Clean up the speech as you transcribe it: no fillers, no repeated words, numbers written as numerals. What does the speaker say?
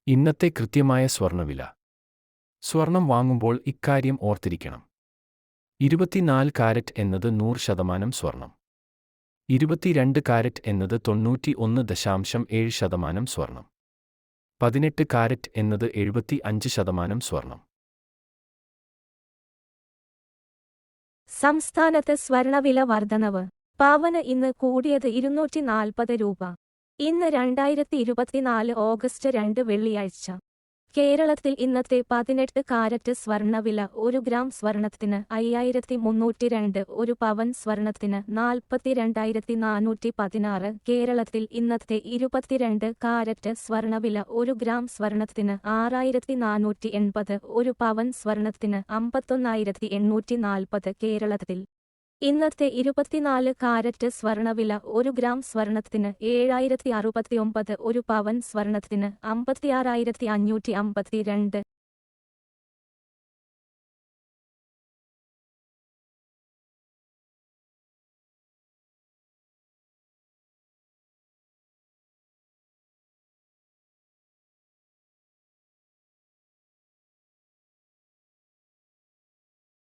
ഇന്നത്തെ കൃത്യമായ സ്വർണ്ണവില. സ്വർണം വാങ്ങുമ്പോൾ ഇക്കാര്യം ഓർത്തിരിക്കണം. 24 കാരറ്റ് എന്നത് 100% സ്വർണം. 22 കാരറ്റ് എന്നത് 91.7% സ്വർണം. 18 കാരറ്റ് എന്നത് 75% സ്വർണം. സംസ്ഥാനത്ത് സ്വർണ്ണവില വർധനവ്. പവന് ഇന്ന് കൂടിയത് 240 രൂപ. ഇന്ന് 2024 ഓഗസ്റ്റ് 2 വെള്ളിയാഴ്ച. കേരളത്തിൽ ഇന്നത്തെ 18 കാരറ്റ് സ്വർണ്ണവില 1 ഗ്രാം സ്വർണത്തിന് 5302, 1 പവൻ സ്വർണത്തിന് 42,416. കേരളത്തിൽ ഇന്നത്തെ 22 കാരറ്റ് സ്വർണ്ണവില 1 ഗ്രാം സ്വർണത്തിന് 6480, 1 പവൻ സ്വർണത്തിന് 51,840. കേരളത്തിൽ ഇന്നത്തെ 24 കാരറ്റ് സ്വർണ്ണവില 1 ഗ്രാം സ്വർണത്തിന് 7069, 1 പവൻ സ്വർണത്തിന് 56,552.